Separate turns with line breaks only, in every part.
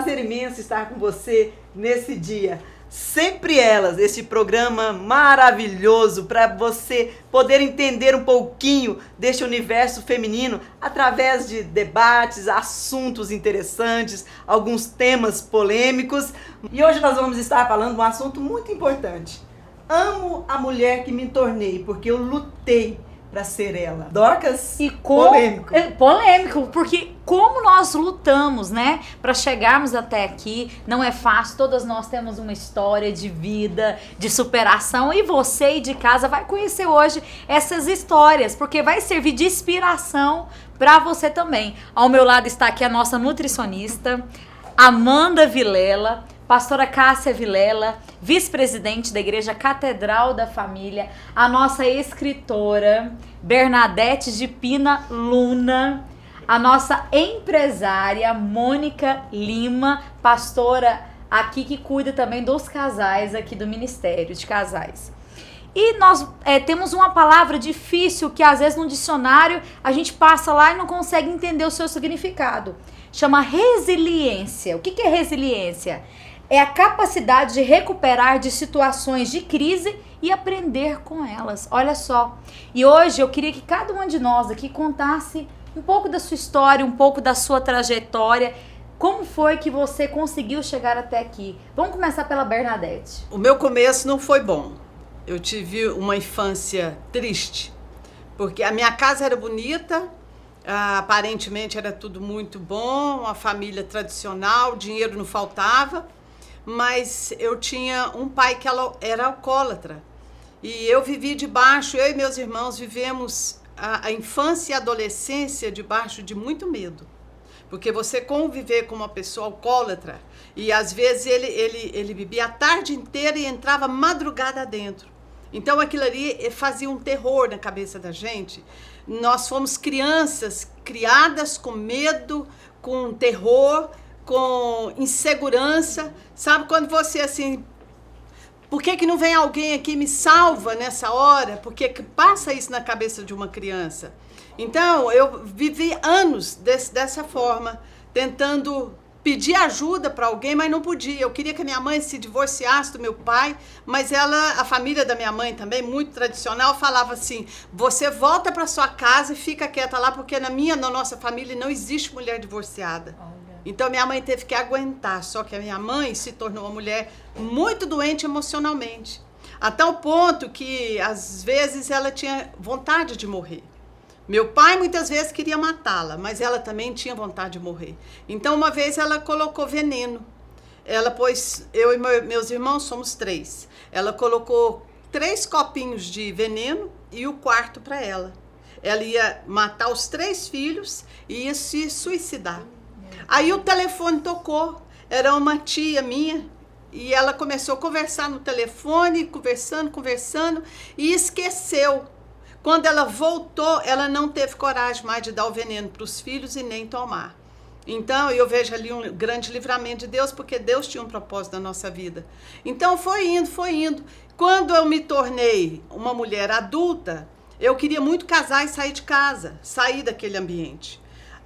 prazer imenso estar com você nesse dia. Sempre Elas, este programa maravilhoso para você poder entender um pouquinho deste universo feminino através de debates, assuntos interessantes, alguns temas polêmicos. E hoje nós vamos estar falando de um assunto muito importante. Amo a mulher que me tornei, porque eu lutei para ser ela. Dorcas,
e
polêmico.
Polêmico, porque como nós lutamos, né, para chegarmos até aqui, não é fácil, todas nós temos uma história de vida, de superação, e você aí de casa vai conhecer hoje essas histórias, porque vai servir de inspiração para você também. Ao meu lado está aqui a nossa nutricionista, Amanda Vilela, pastora Cássia Vilela, vice-presidente da Igreja Catedral da Família, a nossa escritora Bernadette de Pina Luna, a nossa empresária Mônica Lima, pastora aqui que cuida também dos casais aqui do Ministério de Casais. E nós temos uma palavra difícil que às vezes no dicionário a gente passa lá e não consegue entender o seu significado. Chama resiliência. O que é resiliência? É a capacidade de recuperar de situações de crise e aprender com elas. Olha só. E hoje eu queria que cada uma de nós aqui contasse um pouco da sua história, um pouco da sua trajetória. Como foi que você conseguiu chegar até aqui? Vamos começar pela Bernadette.
O meu começo não foi bom. Eu tive uma infância triste, porque a minha casa era bonita, aparentemente era tudo muito bom, uma família tradicional, dinheiro não faltava, mas eu tinha um pai que era alcoólatra. E eu vivi debaixo, eu e meus irmãos vivemos a infância e a adolescência debaixo de muito medo. Porque você conviver com uma pessoa alcoólatra, e às vezes ele bebia a tarde inteira e entrava madrugada dentro. Então aquilo ali fazia um terror na cabeça da gente. Nós fomos crianças criadas com medo, com terror, com insegurança. Sabe quando você assim, por que não vem alguém aqui e me salva nessa hora? Porque passa isso na cabeça de uma criança. Então eu vivi anos dessa forma, tentando pedir ajuda para alguém, mas não podia. Eu queria que a minha mãe se divorciasse do meu pai, mas a família da minha mãe também, muito tradicional, falava assim, você volta para sua casa e fica quieta lá, porque na nossa família não existe mulher divorciada. Então minha mãe teve que aguentar, só que a minha mãe se tornou uma mulher muito doente emocionalmente, a tal ponto que às vezes ela tinha vontade de morrer. Meu pai muitas vezes queria matá-la, mas ela também tinha vontade de morrer. Então uma vez ela colocou veneno. Ela pôs, eu e meus irmãos somos 3. Ela colocou 3 copinhos de veneno e o quarto para ela. Ela ia matar os 3 filhos e ia se suicidar. Aí o telefone tocou, era uma tia minha, e ela começou a conversar no telefone, conversando, e esqueceu. Quando ela voltou, ela não teve coragem mais de dar o veneno para os filhos e nem tomar. Então, eu vejo ali um grande livramento de Deus, porque Deus tinha um propósito na nossa vida. Então, foi indo. Quando eu me tornei uma mulher adulta, eu queria muito casar e sair de casa, sair daquele ambiente.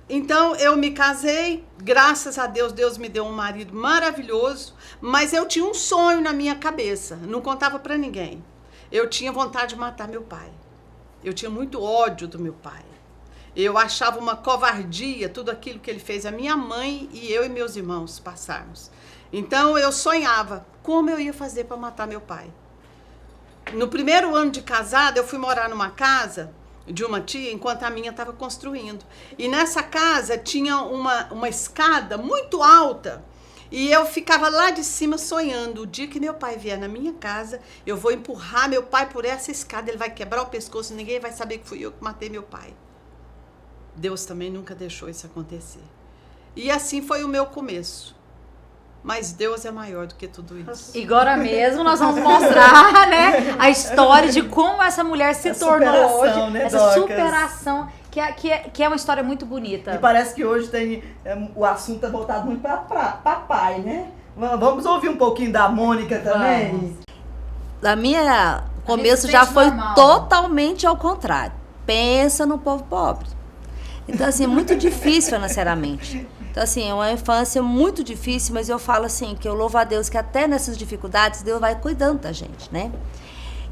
Então, eu me casei, graças a Deus, Deus me deu um marido maravilhoso, mas eu tinha um sonho na minha cabeça, não contava para ninguém. Eu tinha vontade de matar meu pai. Eu tinha muito ódio do meu pai. Eu achava uma covardia tudo aquilo que ele fez a minha mãe e eu e meus irmãos passarmos. Então eu sonhava como eu ia fazer para matar meu pai. No primeiro ano de casada, eu fui morar numa casa de uma tia enquanto a minha estava construindo. E nessa casa tinha uma escada muito alta. E eu ficava lá de cima sonhando, o dia que meu pai vier na minha casa, eu vou empurrar meu pai por essa escada, ele vai quebrar o pescoço, ninguém vai saber que fui eu que matei meu pai. Deus também nunca deixou isso acontecer. E assim foi o meu começo. Mas Deus é maior do que tudo isso.
E agora mesmo nós vamos mostrar, né, a história de como essa mulher se tornou hoje,
né,
essa
Dorcas?
Superação, que é uma história muito bonita.
E parece que hoje o assunto é voltado muito para pai, né? Vamos ouvir um pouquinho da Mônica também?
Vamos. Da minha começo
Respeite
já foi
normal.
totalmente ao contrário. Pensa no povo pobre. Então, assim, é muito difícil financeiramente. Então, assim, é uma infância muito difícil, mas eu falo assim, que eu louvo a Deus que até nessas dificuldades, Deus vai cuidando da gente, né?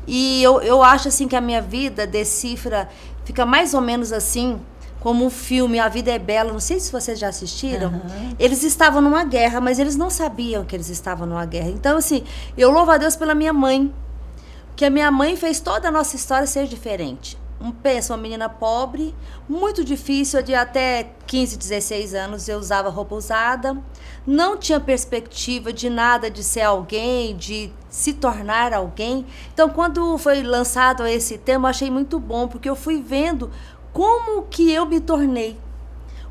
E eu acho, assim, que a minha vida decifra, fica mais ou menos assim, como o filme A Vida é Bela, não sei se vocês já assistiram.
Uhum.
Eles estavam numa guerra, mas eles não sabiam que eles estavam numa guerra. Então, assim, eu louvo a Deus pela minha mãe, que a minha mãe fez toda a nossa história ser diferente. Pensa, uma menina pobre, muito difícil, de até 15, 16 anos eu usava roupa usada, não tinha perspectiva de nada, de ser alguém, de se tornar alguém. Então, quando foi lançado esse tema, eu achei muito bom, porque eu fui vendo como que eu me tornei.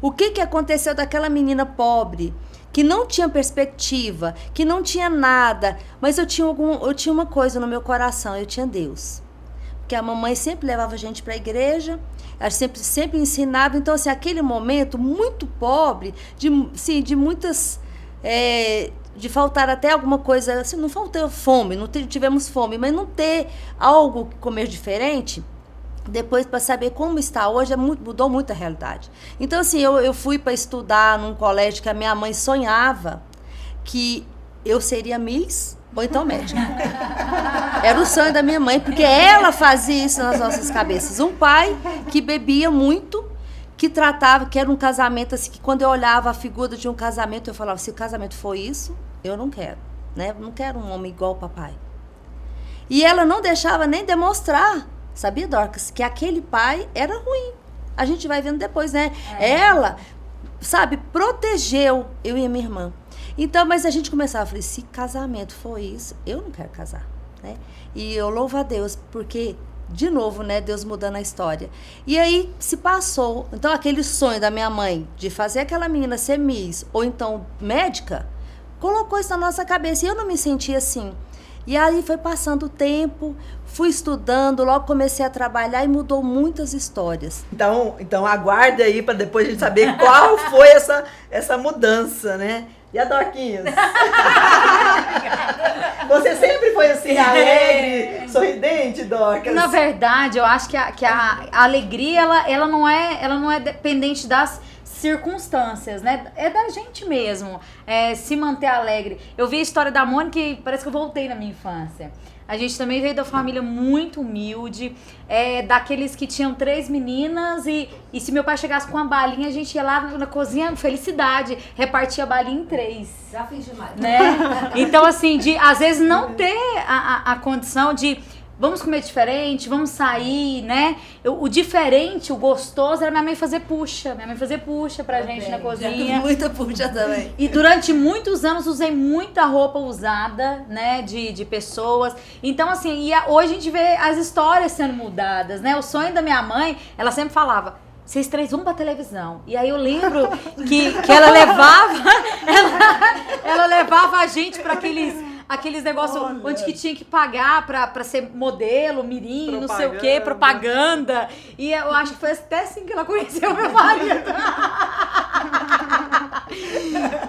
O que aconteceu daquela menina pobre, que não tinha perspectiva, que não tinha nada, mas eu tinha uma coisa no meu coração, eu tinha Deus. Porque a mamãe sempre levava a gente para a igreja, ela sempre ensinava. Então, assim, aquele momento muito pobre, de muitas... de faltar até alguma coisa, assim, não faltou fome, não tivemos fome, mas não ter algo que comer diferente, depois para saber como está hoje, mudou muito a realidade. Então, assim, eu fui para estudar num colégio que a minha mãe sonhava que eu seria Miss ou então médica. Era o sonho da minha mãe, porque ela fazia isso nas nossas cabeças. Um pai que bebia muito, que tratava, que era um casamento assim, que quando eu olhava a figura de um casamento, eu falava, se o casamento for isso, eu não quero, né? Não quero um homem igual o papai. E ela não deixava nem demonstrar, sabia, Dorcas, que aquele pai era ruim. A gente vai vendo depois, né? Ela, sabe, protegeu eu e a minha irmã. Então, mas a gente começava, eu falei, se casamento for isso, eu não quero casar, né? E eu louvo a Deus, porque, de novo, né, Deus mudando a história. E aí se passou, então aquele sonho da minha mãe de fazer aquela menina ser Miss, ou então médica, colocou isso na nossa cabeça, e eu não me sentia assim. E aí foi passando o tempo, fui estudando, logo comecei a trabalhar e mudou muitas histórias.
Então aguarde aí para depois a gente saber qual foi essa mudança, né? E a Dorquinhas? Você sempre foi assim, alegre, sorridente, Dorcas?
Na verdade, eu acho que a alegria, ela não é dependente das circunstâncias, né? É da gente mesmo, se manter alegre. Eu vi a história da Mônica e parece que eu voltei na minha infância. A gente também veio da família muito humilde, daqueles que tinham 3 meninas e se meu pai chegasse com uma balinha, a gente ia lá na cozinha, felicidade, repartia a balinha em 3.
Já fiz demais.
Né? Então, assim, às vezes não ter a condição de vamos comer diferente, vamos sair, né? O diferente, o gostoso, era minha mãe fazer puxa. Minha mãe fazer puxa pra gente na cozinha.
Muita puxa também.
E durante muitos anos usei muita roupa usada, né? De pessoas. Então, assim, hoje a gente vê as histórias sendo mudadas, né? O sonho da minha mãe, ela sempre falava, vocês 3 vão pra televisão. E aí eu lembro que ela levava ela levava a gente pra aqueles negócios onde que tinha que pagar pra ser modelo, mirim, propaganda. Não sei o quê, propaganda. E eu acho que foi até assim que ela conheceu meu marido.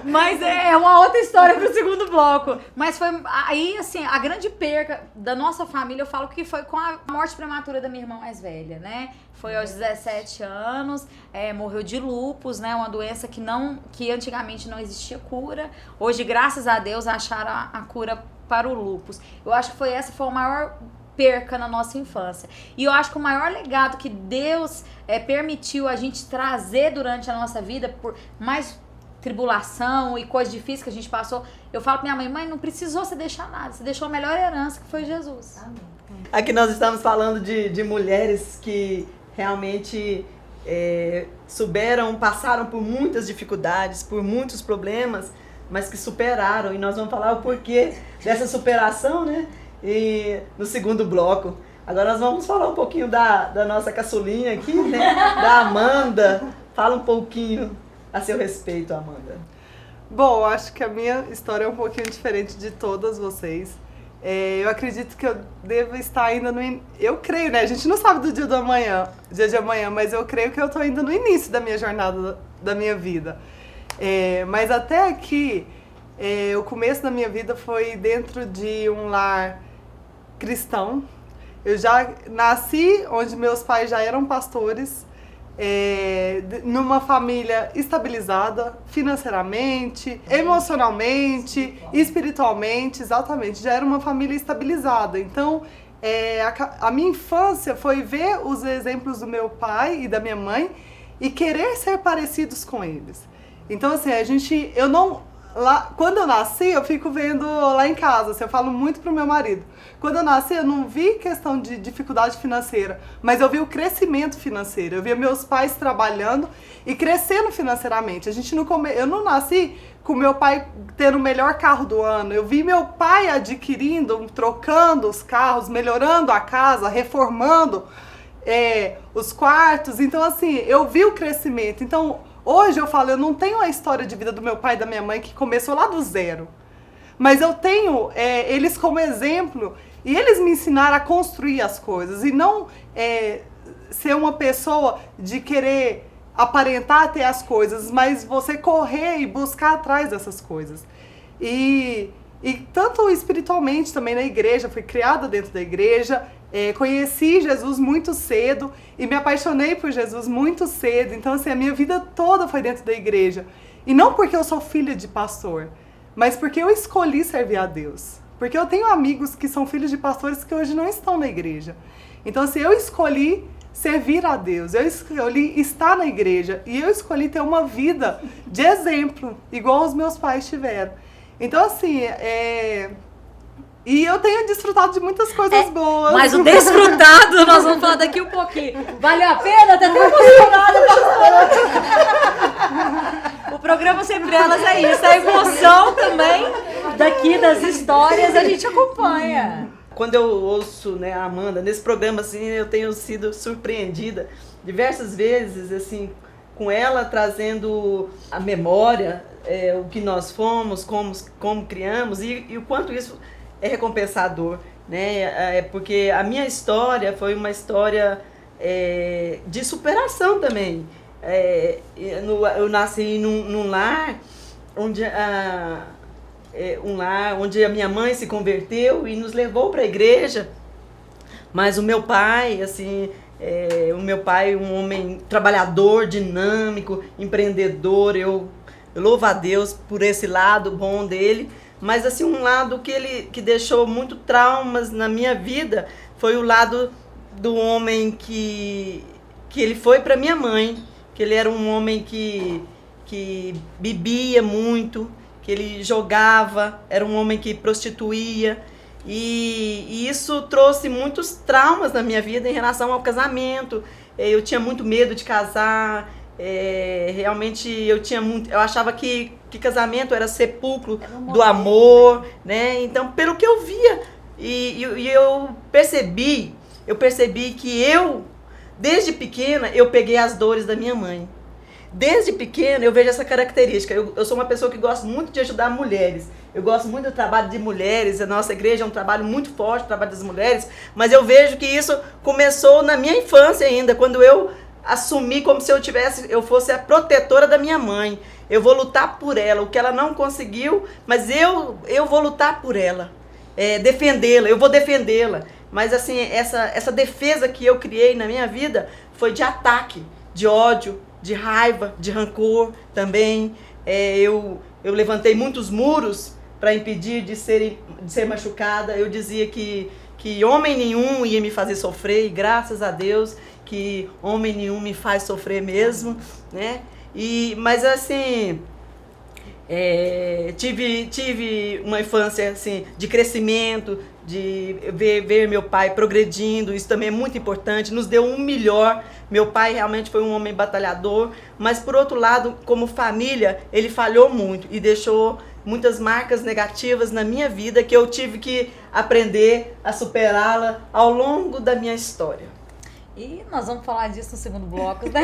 Mas é uma outra história pro segundo bloco. Mas foi aí, assim, a grande perca da nossa família, eu falo que foi com a morte prematura da minha irmã mais velha, né? Foi aos 17 anos, morreu de lúpus, né? Uma doença que antigamente não existia cura. Hoje, graças a Deus, acharam a cura para o lúpus. Eu acho que essa foi a maior perca na nossa infância. E eu acho que o maior legado que Deus permitiu a gente trazer durante a nossa vida, por mais tribulação e coisas difíceis que a gente passou, eu falo pra minha mãe, não precisou você deixar nada, você deixou a melhor herança, que foi Jesus.
Amém.
Aqui nós estamos falando de mulheres que realmente passaram por muitas dificuldades, por muitos problemas, mas que superaram. E nós vamos falar o porquê dessa superação, né? E no segundo bloco. Agora nós vamos falar um pouquinho da nossa caçulinha aqui, né? Da Amanda. Fala um pouquinho a seu respeito, Amanda.
Bom, acho que a minha história é um pouquinho diferente de todas vocês. Eu acredito que eu devo estar ainda eu creio, né? A gente não sabe do dia de amanhã, mas eu creio que eu estou ainda no início da minha jornada, da minha vida. Mas até aqui, o começo da minha vida foi dentro de um lar cristão. Eu já nasci onde meus pais já eram pastores. numa família estabilizada financeiramente, emocionalmente, espiritualmente, exatamente. Já era uma família estabilizada. Então, a minha infância foi ver os exemplos do meu pai e da minha mãe e querer ser parecidos com eles. Então, assim, quando eu nasci, eu fico vendo lá em casa, assim, eu falo muito pro meu marido. Quando eu nasci, eu não vi questão de dificuldade financeira, mas eu vi o crescimento financeiro. Eu via meus pais trabalhando e crescendo financeiramente. Eu não nasci com meu pai tendo o melhor carro do ano. Eu vi meu pai adquirindo, trocando os carros, melhorando a casa, reformando os quartos. Então, assim, eu vi o crescimento. Então, hoje eu falo, eu não tenho a história de vida do meu pai e da minha mãe que começou lá do zero. Mas eu tenho eles como exemplo e eles me ensinaram a construir as coisas e não ser uma pessoa de querer aparentar ter as coisas, mas você correr e buscar atrás dessas coisas. E tanto espiritualmente também na igreja, fui criada dentro da igreja, conheci Jesus muito cedo e me apaixonei por Jesus muito cedo. Então, assim, a minha vida toda foi dentro da igreja. E não porque eu sou filha de pastor, mas porque eu escolhi servir a Deus. Porque eu tenho amigos que são filhos de pastores que hoje não estão na igreja. Então, assim, eu escolhi servir a Deus, eu escolhi estar na igreja e eu escolhi ter uma vida de exemplo, igual os meus pais tiveram. Então, assim, e eu tenho desfrutado de muitas coisas boas.
Mas o desfrutado, nós vamos falar daqui um pouquinho. Valeu a pena? Até emocionada, pastora. O programa Sempre Elas é isso. A emoção também daqui das histórias a gente acompanha.
Quando eu ouço, né, a Amanda, nesse programa, assim, eu tenho sido surpreendida diversas vezes, assim, com ela trazendo a memória, o que nós fomos, como criamos e o quanto isso é recompensador, né? Porque a minha história foi uma história de superação também. Eu nasci num lar onde a minha mãe se converteu e nos levou para a igreja, mas o meu pai, assim, um homem trabalhador, dinâmico, empreendedor, eu louvo a Deus por esse lado bom dele, mas assim, um lado que deixou muito traumas na minha vida foi o lado do homem que ele foi para minha mãe, que ele era um homem que bebia muito, que ele jogava, era um homem que prostituía, e isso trouxe muitos traumas na minha vida em relação ao casamento. Eu tinha muito medo de casar, realmente eu achava que casamento era sepulcro do amor, né? Então, pelo que eu via, e eu percebi que desde pequena, eu peguei as dores da minha mãe. Desde pequena eu vejo essa característica. Eu sou uma pessoa que gosta muito de ajudar mulheres. Eu gosto muito do trabalho de mulheres. A nossa igreja é um trabalho muito forte, o trabalho das mulheres. Mas eu vejo que isso começou na minha infância ainda, quando eu assumi como se eu fosse a protetora da minha mãe. Eu vou lutar por ela, o que ela não conseguiu, mas eu vou lutar por ela, defendê-la, eu vou defendê-la. Mas assim, essa defesa que eu criei na minha vida foi de ataque, de ódio, de raiva, de rancor também. Eu levantei muitos muros para impedir de ser machucada. Eu dizia que homem nenhum ia me fazer sofrer, e graças a Deus que homem nenhum me faz sofrer mesmo, né? Mas assim, tive uma infância assim, de crescimento, de ver meu pai progredindo. Isso também é muito importante, nos deu um melhor. Meu pai realmente foi um homem batalhador, mas por outro lado, como família, ele falhou muito e deixou muitas marcas negativas na minha vida que eu tive que aprender a superá-la ao longo da minha história.
E nós vamos falar disso no segundo bloco, né?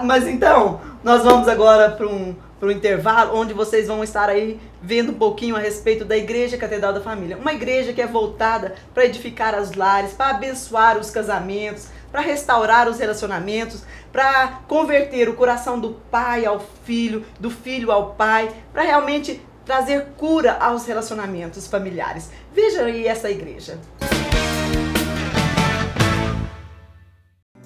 Mas então, nós vamos agora para um intervalo, onde vocês vão estar aí vendo um pouquinho a respeito da Igreja Catedral da Família. Uma igreja que é voltada para edificar os lares, para abençoar os casamentos, para restaurar os relacionamentos, para converter o coração do pai ao filho, do filho ao pai, para realmente trazer cura aos relacionamentos familiares. Veja aí essa igreja.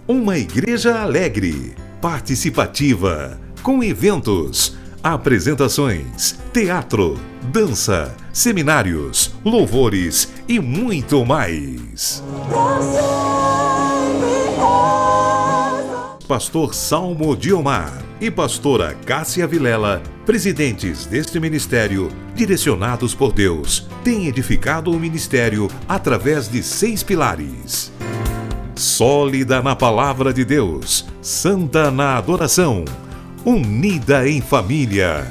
Uma igreja alegre, participativa, com eventos, apresentações, teatro, dança, seminários, louvores e muito mais. Pastor Salmo Diomar e pastora Cássia Vilela, presidentes deste ministério, direcionados por Deus, têm edificado o ministério através de 6 pilares. Sólida na palavra de Deus, santa na adoração, unida em família,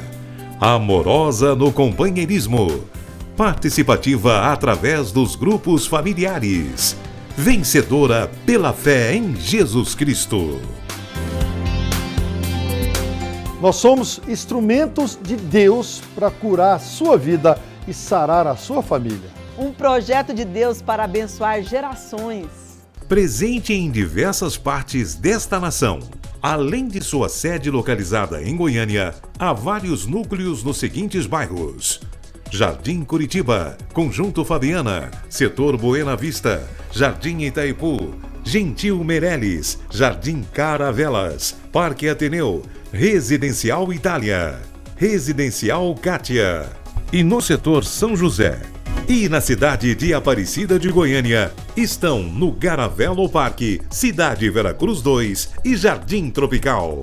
amorosa no companheirismo, participativa através dos grupos familiares, vencedora pela fé em Jesus Cristo.
Nós somos instrumentos de Deus para curar a sua vida e sarar a sua família.
Um projeto de Deus para abençoar gerações.
Presente em diversas partes desta nação. Além de sua sede localizada em Goiânia, há vários núcleos nos seguintes bairros: Jardim Curitiba, Conjunto Fabiana, Setor Buena Vista, Jardim Itaipu, Gentil Meireles, Jardim Caravelas, Parque Ateneu, Residencial Itália, Residencial Kátia. E no setor São José e na cidade de Aparecida de Goiânia estão no Garavelo Parque, Cidade Veracruz 2 e Jardim Tropical.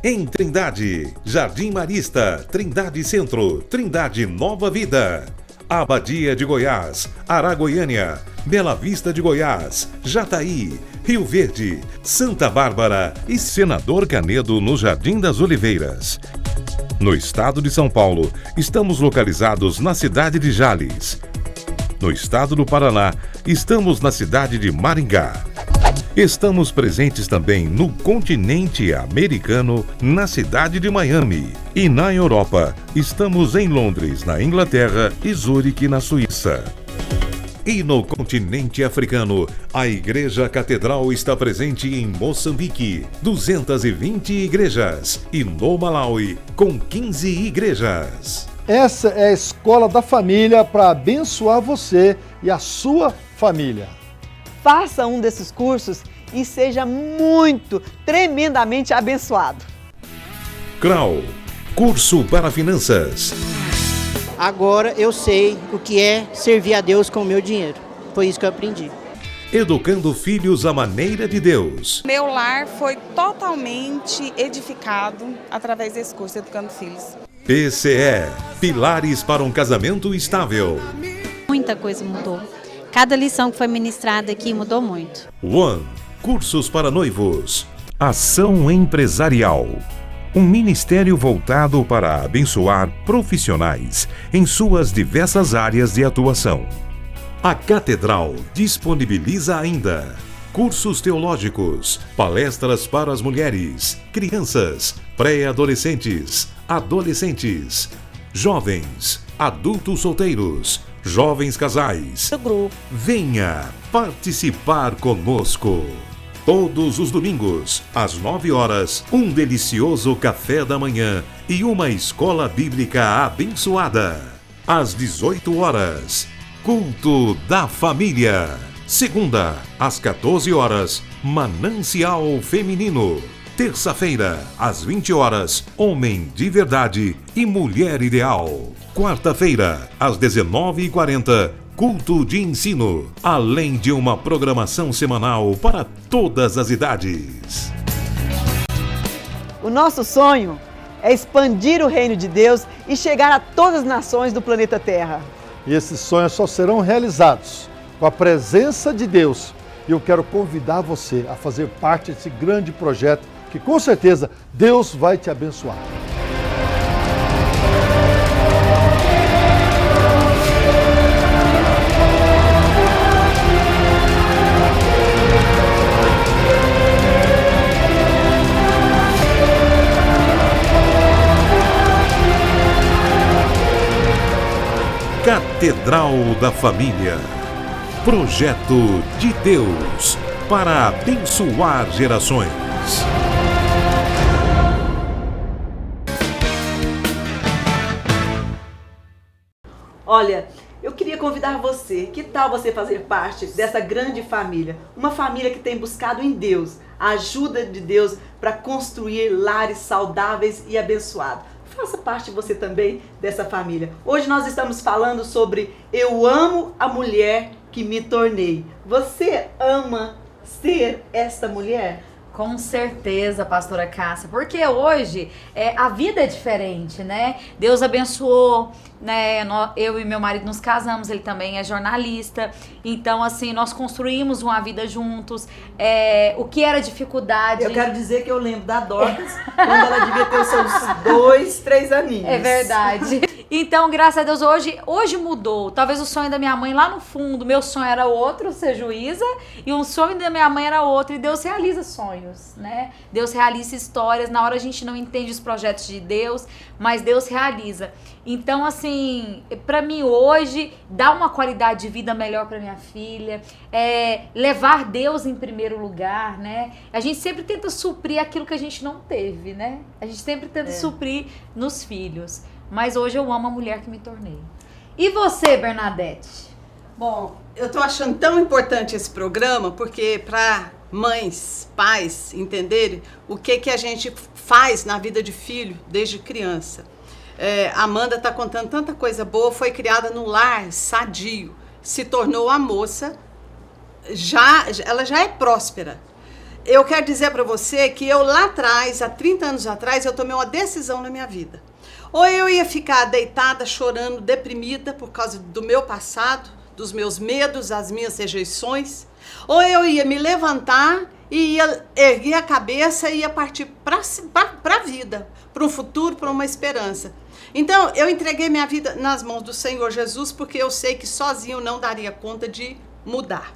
Em Trindade, Jardim Marista, Trindade Centro, Trindade Nova Vida, Abadia de Goiás, Aragoiânia, Bela Vista de Goiás, Jataí, Rio Verde, Santa Bárbara e Senador Canedo no Jardim das Oliveiras. No estado de São Paulo, estamos localizados na cidade de Jales. No estado do Paraná, estamos na cidade de Maringá. Estamos presentes também no continente americano, na cidade de Miami. E na Europa, estamos em Londres, na Inglaterra e Zurique, na Suíça. E no continente africano, a Igreja Catedral está presente em Moçambique, 220 igrejas, e no Malaui, com 15 igrejas.
Essa é a escola da família para abençoar você e a sua família.
Faça um desses cursos e seja tremendamente abençoado.
CRAU, curso para finanças.
Agora eu sei o que é servir a Deus com o meu dinheiro. Foi isso que eu aprendi.
Educando filhos à maneira de Deus.
Meu lar foi totalmente edificado através desse curso, Educando Filhos.
PCE, Pilares para um Casamento Estável.
Muita coisa mudou. Cada lição que foi ministrada aqui mudou muito.
One, cursos para noivos. Ação Empresarial. Um ministério voltado para abençoar profissionais em suas diversas áreas de atuação. A Catedral disponibiliza ainda cursos teológicos, palestras para as mulheres, crianças, pré-adolescentes, adolescentes, jovens, adultos solteiros, jovens casais. Venha participar conosco. Todos os domingos, às 9 horas, um delicioso café da manhã e uma escola bíblica abençoada. Às 18 horas, culto da família. Segunda, às 14 horas, Manancial Feminino. Terça-feira, às 20 horas, Homem de Verdade e Mulher Ideal. Quarta-feira, às 19h40, Culto de Ensino, além de uma programação semanal para todas as idades.
O nosso sonho é expandir o reino de Deus e chegar a todas as nações do planeta Terra.
E esses sonhos só serão realizados com a presença de Deus. E eu quero convidar você a fazer parte desse grande projeto que com certeza Deus vai te abençoar.
Catedral da Família. Projeto de Deus para abençoar gerações.
Olha, eu queria convidar você, que tal você fazer parte dessa grande família? Uma família que tem buscado em Deus a ajuda de Deus para construir lares saudáveis e abençoados. Faça parte você também dessa família. Hoje nós estamos falando sobre Eu amo a mulher que me tornei. Você ama ser esta mulher?
Com certeza, pastora Cássia, porque hoje a vida é diferente, né? Deus abençoou, né? Eu e meu marido nos casamos, ele também é jornalista, então assim, nós construímos uma vida juntos, o que era dificuldade...
Eu quero dizer que eu lembro da Dorcas, quando ela devia ter os seus 2, 3 aninhos.
É verdade. Então, graças a Deus, hoje mudou. Talvez o sonho da minha mãe lá no fundo, meu sonho era outro, ser juíza, e o sonho da minha mãe era outro, e Deus realiza sonhos, né? Deus realiza histórias, na hora a gente não entende os projetos de Deus, mas Deus realiza. Então, assim, pra mim hoje, dar uma qualidade de vida melhor pra minha filha, levar Deus em primeiro lugar, né? A gente sempre tenta suprir aquilo que a gente não teve, né? A gente sempre tenta suprir nos filhos. Mas hoje eu amo a mulher que me tornei. E você, Bernadette?
Bom, eu tô achando tão importante esse programa, porque para mães, pais entenderem o que a gente faz na vida de filho desde criança. A Amanda está contando tanta coisa boa, foi criada num lar sadio, se tornou a moça, ela já é próspera. Eu quero dizer para você que eu lá atrás, há 30 anos atrás, eu tomei uma decisão na minha vida. Ou eu ia ficar deitada, chorando, deprimida por causa do meu passado, dos meus medos, as minhas rejeições, ou eu ia me levantar e ia erguer a cabeça e ia partir para a vida, para um futuro, para uma esperança. Então, eu entreguei minha vida nas mãos do Senhor Jesus, porque eu sei que sozinho eu não daria conta de mudar.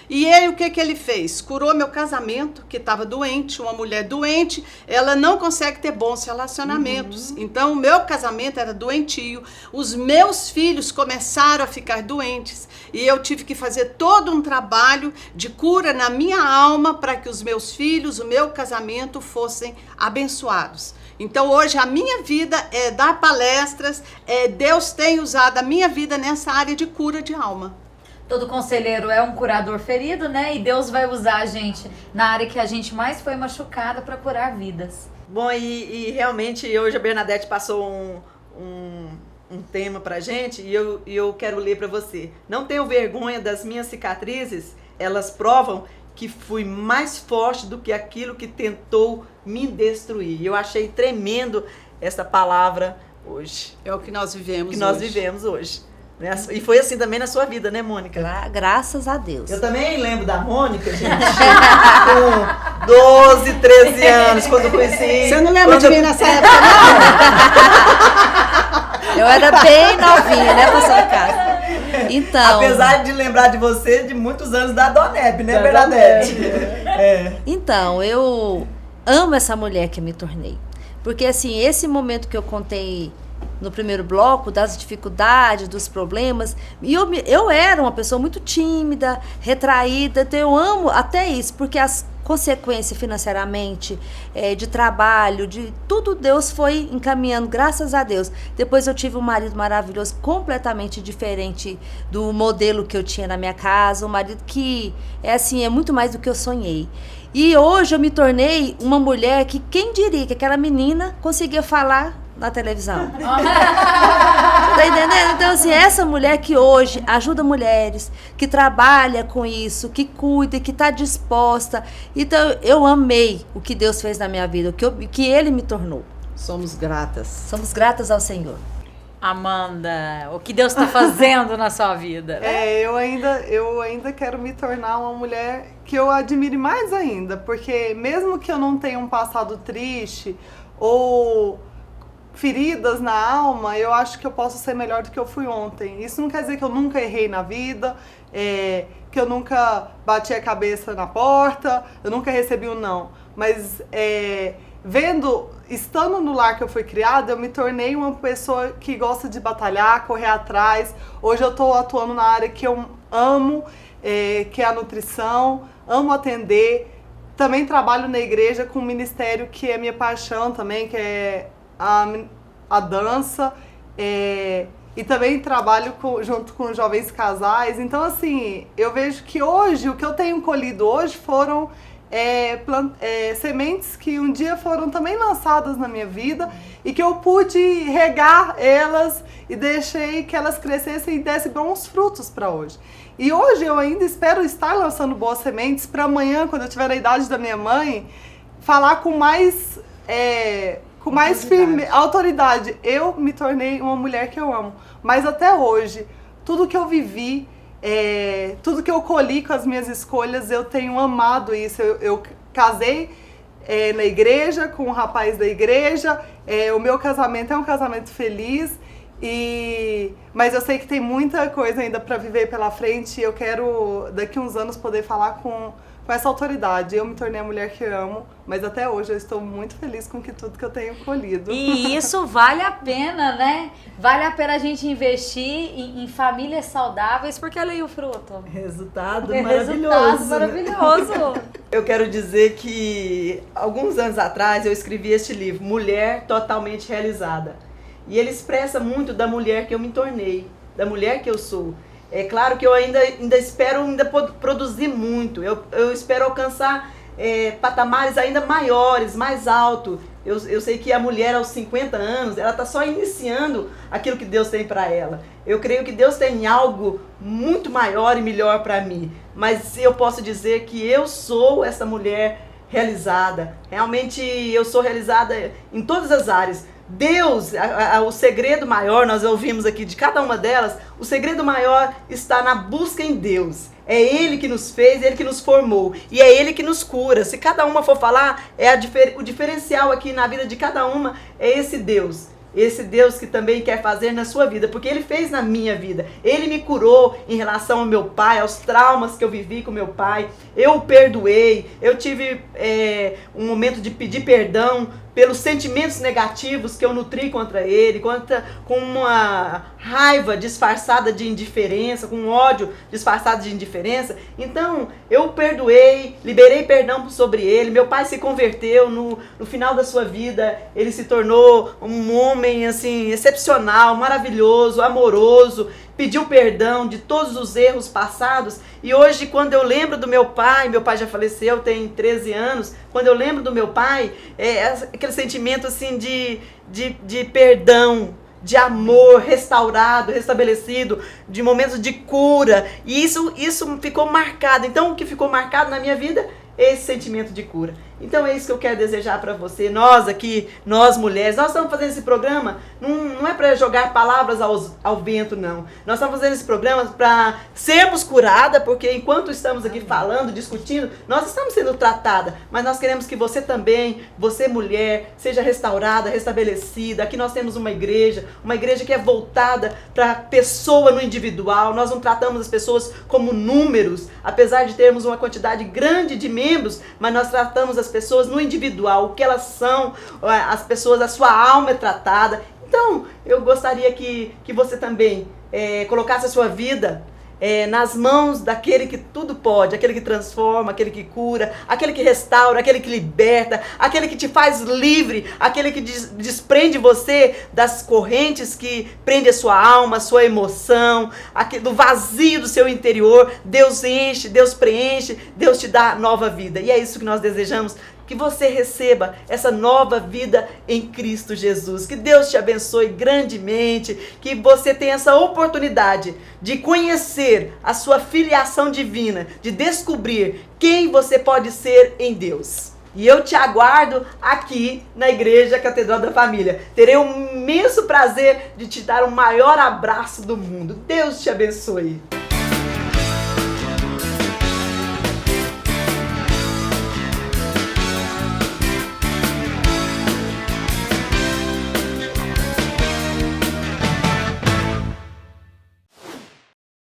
E ele, o que ele fez? Curou meu casamento, que estava doente, uma mulher doente, ela não consegue ter bons relacionamentos. Então, o meu casamento era doentio, os meus filhos começaram a ficar doentes, e eu tive que fazer todo um trabalho de cura na minha alma para que os meus filhos, o meu casamento fossem abençoados. Então, hoje, a minha vida é dar palestras, Deus tem usado a minha vida nessa área de cura de alma.
Todo conselheiro é um curador ferido, né? E Deus vai usar a gente na área que a gente mais foi machucada para curar vidas.
Bom, e realmente hoje a Bernadette passou um tema pra gente e eu quero ler pra você. Não tenho vergonha das minhas cicatrizes, elas provam que fui mais forte do que aquilo que tentou me destruir. Eu achei tremendo essa palavra hoje.
É o que nós vivemos
hoje. Nós vivemos hoje. E foi assim também na sua vida, né, Mônica?
Graças a Deus.
Eu também lembro da Mônica, gente, com 12, 13 anos, quando eu conheci.
Você não lembra de mim nessa época, não?
Eu era bem novinha, né, pastora Cássia? Então...
Apesar de lembrar de você de muitos anos da Doneb, né, Bernadette?
Então, eu amo essa mulher que me tornei. Porque, assim, esse momento que eu contei no primeiro bloco, das dificuldades, dos problemas, e eu era uma pessoa muito tímida, retraída, então eu amo até isso, porque as consequências financeiramente, de trabalho, de tudo, Deus foi encaminhando, graças a Deus. Depois eu tive um marido maravilhoso, completamente diferente do modelo que eu tinha na minha casa, um marido que é muito mais do que eu sonhei. E hoje eu me tornei uma mulher que, quem diria que aquela menina conseguia falar na televisão. Você tá entendendo? Então, assim, essa mulher que hoje ajuda mulheres, que trabalha com isso, que cuida, que está disposta. Então, eu amei o que Deus fez na minha vida, o que Ele me tornou.
Somos gratas.
Somos gratas ao Senhor.
Amanda, o que Deus está fazendo na sua vida?
Eu ainda quero me tornar uma mulher que eu admire mais ainda, porque mesmo que eu não tenha um passado triste ou feridas na alma, eu acho que eu posso ser melhor do que eu fui ontem. Isso não quer dizer que eu nunca errei na vida, que eu nunca bati a cabeça na porta, eu nunca recebi um não. Mas estando no lar que eu fui criada, eu me tornei uma pessoa que gosta de batalhar, correr atrás. Hoje eu estou atuando na área que eu amo, que é a nutrição, amo atender. Também trabalho na igreja com um ministério que é minha paixão também, que é a dança. e também trabalho junto com jovens casais. Então, assim, eu vejo que hoje, o que eu tenho colhido hoje foram sementes que um dia foram também lançadas na minha vida e que eu pude regar elas e deixei que elas crescessem e dessem bons frutos para hoje. E hoje eu ainda espero estar lançando boas sementes para amanhã, quando eu tiver na idade da minha mãe, falar com mais firme autoridade. Eu me tornei uma mulher que eu amo, mas até hoje, tudo que eu vivi, tudo que eu colhi com as minhas escolhas, eu tenho amado isso. Eu casei na igreja, com um rapaz da igreja, o meu casamento é um casamento feliz, mas eu sei que tem muita coisa ainda para viver pela frente e eu quero, daqui uns anos, poder falar com essa autoridade. Eu me tornei a mulher que amo, mas até hoje eu estou muito feliz com tudo que eu tenho colhido.
E isso vale a pena, né? Vale a pena a gente investir em famílias saudáveis, porque olha aí o fruto.
Resultado
maravilhoso.
Eu quero dizer que alguns anos atrás eu escrevi este livro, Mulher Totalmente Realizada. E ele expressa muito da mulher que eu me tornei, da mulher que eu sou. É claro que eu ainda espero produzir muito, eu espero alcançar patamares ainda maiores, mais altos. Eu sei que a mulher aos 50 anos, ela está só iniciando aquilo que Deus tem para ela. Eu creio que Deus tem algo muito maior e melhor para mim, mas eu posso dizer que eu sou essa mulher realizada. Realmente eu sou realizada em todas as áreas. Deus, o segredo maior, nós ouvimos aqui de cada uma delas, o segredo maior está na busca em Deus. É Ele que nos fez, Ele que nos formou e é Ele que nos cura. Se cada uma for falar, o diferencial aqui na vida de cada uma é esse Deus. Esse Deus que também quer fazer na sua vida, porque Ele fez na minha vida. Ele me curou em relação ao meu pai, aos traumas que eu vivi com meu pai. Eu o perdoei, eu tive um momento de pedir perdão pelos sentimentos negativos que eu nutri contra ele, com uma raiva disfarçada de indiferença, com um ódio disfarçado de indiferença. Então, eu perdoei, liberei perdão sobre ele. Meu pai se converteu no final da sua vida. Ele se tornou um homem assim excepcional, maravilhoso, amoroso. Pediu perdão de todos os erros passados. E hoje, quando eu lembro do meu pai já faleceu, tem 13 anos. Quando eu lembro do meu pai, aquele sentimento assim de perdão, de amor restaurado, restabelecido, de momentos de cura. E isso ficou marcado. Então, o que ficou marcado na minha vida é esse sentimento de cura. Então é isso que eu quero desejar para você. Nós aqui, nós mulheres, nós estamos fazendo esse programa, não é para jogar palavras ao vento, não. Nós estamos fazendo esse programa para sermos curadas, porque enquanto estamos aqui falando, discutindo, nós estamos sendo tratadas. Mas nós queremos que você também, você mulher, seja restaurada, restabelecida. Aqui nós temos uma igreja que é voltada para a pessoa no individual. Nós não tratamos as pessoas como números, apesar de termos uma quantidade grande de membros, mas nós tratamos as pessoas no individual, o que elas são, as pessoas, a sua alma é tratada. Então, eu gostaria que você também colocasse a sua vida nas mãos daquele que tudo pode, aquele que transforma, aquele que cura, aquele que restaura, aquele que liberta, aquele que te faz livre, aquele que desprende você das correntes que prende a sua alma, a sua emoção, do vazio do seu interior. Deus enche, Deus preenche, Deus te dá nova vida. E é isso que nós desejamos, que você receba essa nova vida em Cristo Jesus. Que Deus te abençoe grandemente, que você tenha essa oportunidade de conhecer a sua filiação divina, de descobrir quem você pode ser em Deus. E eu te aguardo aqui na Igreja Catedral da Família. Terei um imenso prazer de te dar o maior abraço do mundo. Deus te abençoe.